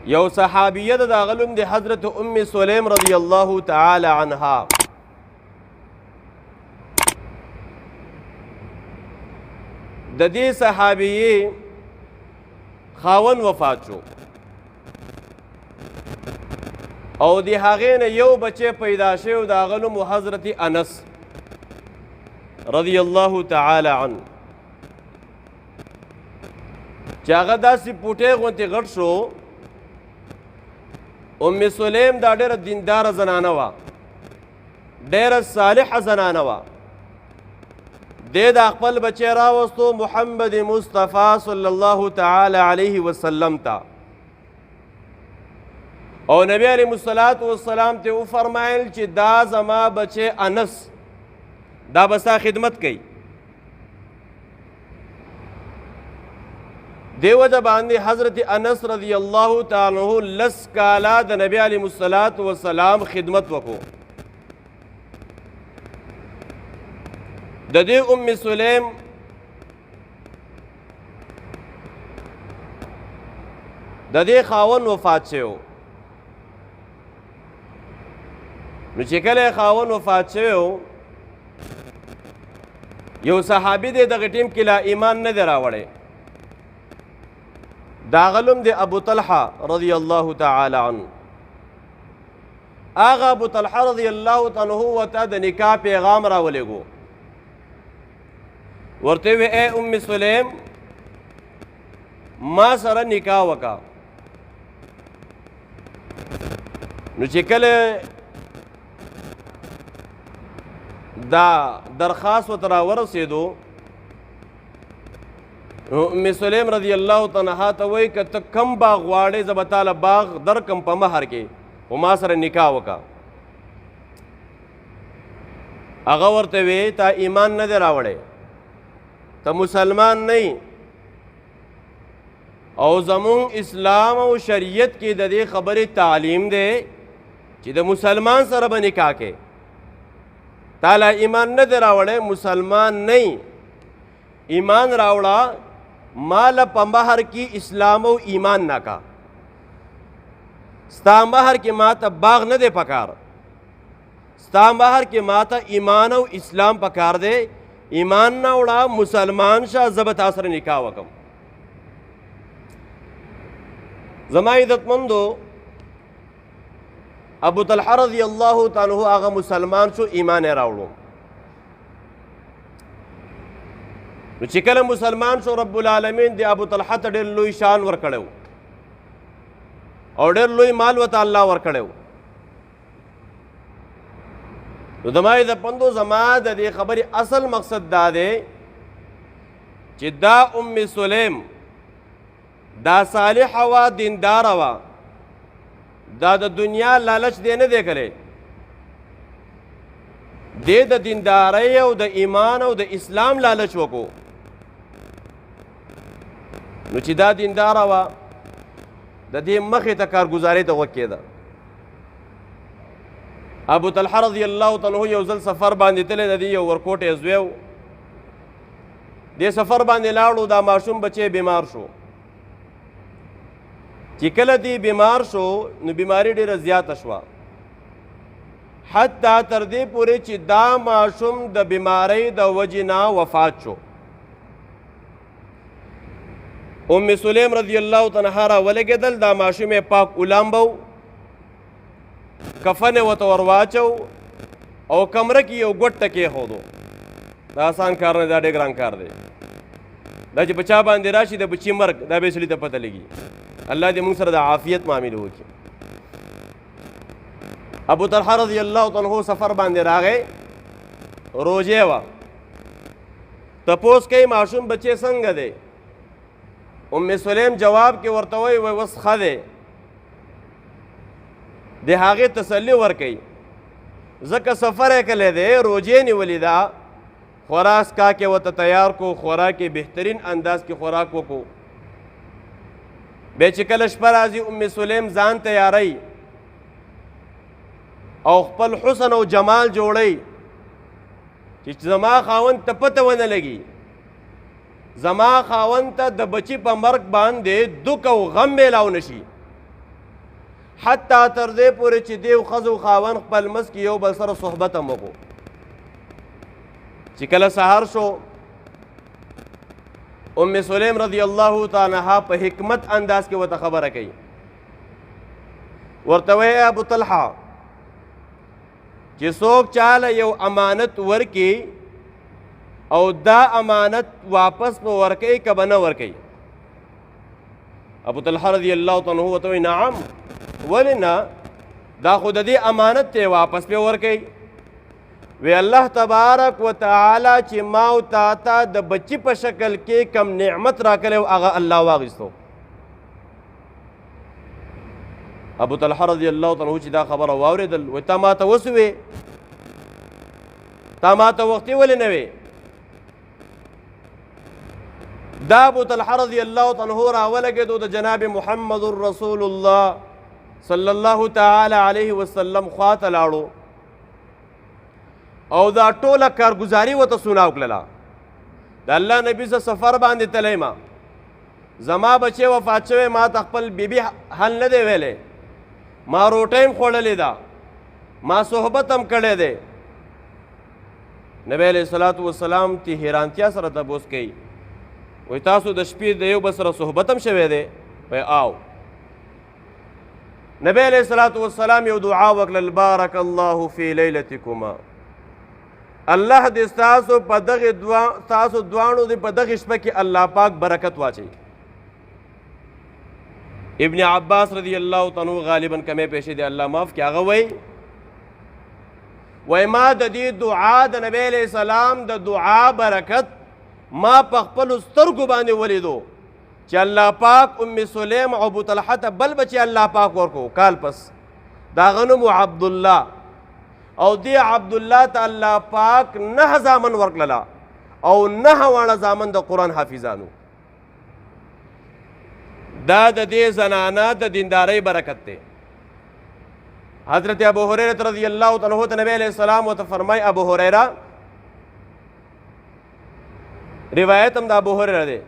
یو صحابیه د غلم د حضرت ام سلیم رضی الله تعالی عنها. د دې صحابیه خاون وفات شو او د هغې نه یو بچی پیدا شو د غلم حضرت انس رضی الله تعالی عنه چې هغه داسې پوټی غوندې غټ شو. ام سلیم دا ډېره دینداره زنانه وه، ډېره صالحه زنانه وه. دې د خپل بچی راوستو محمد مصطفی صلی الله تعالی علیه وسلم ته او نبی علیه الصلاة والسلام ته وفرمایل چې دا زما بچی انس دا به ستا خدمت کوي. دې وجه باندې حضرت انس رضی الله تعالی عنہ لس کاله د نبی علیه الصلاة والسلام خدمت وکړو. د دې ام سلیم د دې خاون وفات شو. نو چې کله خاون وفات شو یو صحابي دی دغه ټیم کې لا ایمان نه دی راوړی. دا غلم دی ابو طلحه رضی الله تعالی عنه. هغه ابو طلحه رضی الله تعالی عنه ورته د نکاح پیغام راولېږو. ورته وی اے ام سلیم ما سره نکاح وکا. نو چې کله دا درخواست ورته راورسېدو ام سلیم رضی الله تعالی عنها ته وایي که ته کم باغ غواړې زه به تاله باغ درکم په مهر کې خو ما سره نکاح وکا. هغه ورته وی تا ایمان نه دی راوړی، ته مسلمان نه او زمون اسلام او شریعت کې د دې خبرې تعلیم دی چې د مسلمان سره به نکاح کې تعالی ایمان نه دی راوړی، مسلمان نه ایمان راوړه مال په مهر کې اسلام او ایمان نه کا. ستا مهر کې ما ته باغ نه دی پکار، ستا مهر کې ما ته ایمان او اسلام پکار دی. ایمان نه وړه مسلمان شه زه به تا سره نکاح وکم. زما عزتمندو ابو طلحه رضی الله تعالی عنہ هغه مسلمان شو، ایمان یې راوړو. نو چې کله مسلمان شو رب العالمین د ابو طلحه ته ډېر لوی شان ورکړی او ډېر لوی مال ورته الله ورکړی. نو زما عزتمندو زما د دې خبرې اصل مقصد دا دی چې دا ام سلیم دا صالحه وه، دینداره وه، دا د دنیا لالچ دی نه دی کړی. دې د دیندارۍ او د ایمان او د اسلام لالچ وکړو. نو چې دا دینداره وه د دې مخې ته کارګزارۍ ته غوږ کېده. ابو طلحه رضی الله تعالی عنہ یو ځل سفر باندې تللی د دې یو ورکوټی زوی و. دې سفر باندې لاړو، دا ماشوم بچی بیمار شو. چې کله دې بیمار شو نو بیماري ډېره زیاته شوه، حتی تر دې پورې چې دا ماشوم د بیمارۍ د وجې نه وفات شو. ام سلیم رضی الله تعالی عنها راولګېدل، دا ماشوم یې پاک اولامبو، کفن یې ورته ور واچو او کمره کې یو ګوټ ته کېښودو. دا آسان کار نه، دا ډېر ګران کار دی. دا چې په چا باندې راشي د بچي مرګ دا به سړي ته پته لګي. الله دې موږ سره د عافیت معاملې وکړي. ابو طلحه رضی الله تعالی عنہ سفر باندې راغی، روژې وه. تپوس کوي ماشوم بچی څنګه دی؟ ام سلیم جواب کې ورته وایي اوس ښه دی. د هغې تسلي ورکوي ځکه سفر یې کلی دی، روژې نیولې ده، خوراک کې ورته تیار کو، خوراک یې بهترین انداز کې خوراک وکړو. بیا چې کله شپه راځي ام سلیم ځان تیاروي او خپل حسن او جمال جوړی چې زما خاوند ته پته ونه لګي، زما خاوند ته د بچی په مرګ باندې دک او غم میلاو نشي. حتی تر دې پورې چې دیو ښځو خاوند خپل منځ کې یو بل سره صحبت هم وکړو. چې کله سهار شو ام سلیم رضی الله تعالی عنها په حکمت انداز کې ورته خبره کوي، ورته وایي ابو طلحه چې څوک چاله یو امانت ورکي او دا امانت واپس په ورکوي که به نه ورکوي؟ ابو طلحه رضی الله تعالی عنہ ورته وایي نعم، ولې نه، دا خو د دې امانت دی واپس پې ورکوي. وی الله تبارک و تعالی چې ما او تا ته د بچي په شکل کې کم نعمت راکلی و هغه الله واخیستو. ابو طلحه رضی الله تعالی عنہ چې دا خبره واورېدل وایي تا ما ته وسوې، تا ما ته وختي ولې نه وې؟ دا ابو طلحه رضی الله تعالی عنہ راولګېدو د جناب محمد رسول الله صلی الله تعالی علیه وسلم خواته لاړو او دا ټوله کارګزاري ورته سوناو کړله. د الله نبي زه سفر باندې تلی ما، زما بچی وفات شوی، ما ته خپل بیبي حل نه دی ویلی، ما روټۍ هم خوړلې ده، ما صحبت هم کړی دی. نبی علیه الصلاة والسلام تی حیرانتیا سره تپوس کوي، وایي تاسو د شپې د یو بل سره صحبت هم شوی دی؟ وایي آو. نبی علیه الصلاة والسلام یو دعا وکړل، بارک الله فی لیلتکما، الله دې ستاسو په دغې ستاسو دواړو دې په دغې شپه کې الله پاک برکت واچوي. ابن عباس رضی الله تعالی عنہ غالباً کمې پیشې دی الله معاف کړي، هغه وایي ما د دې دعا د نبی علیه السلام د دعا برکت ما په خپلو سترګو باندې ولیدو چې الله پاک ام سلیم او ابو طلحه ته بل بچی الله پاک ورکو کال پس، د هغه نوم عبدالله، او دی عبدالله ته الله پاک 9 زامن ورکړله او 9 واړه زامن د قرآن حافظانو. دا د دې زنانه د دیندارۍ برکت دی. حضرت ابو هریره رضی الله تعالی عنہ ته نبی علیہ السلام ورته فرمای، ابو هریره روایت هم د ابو هریره دی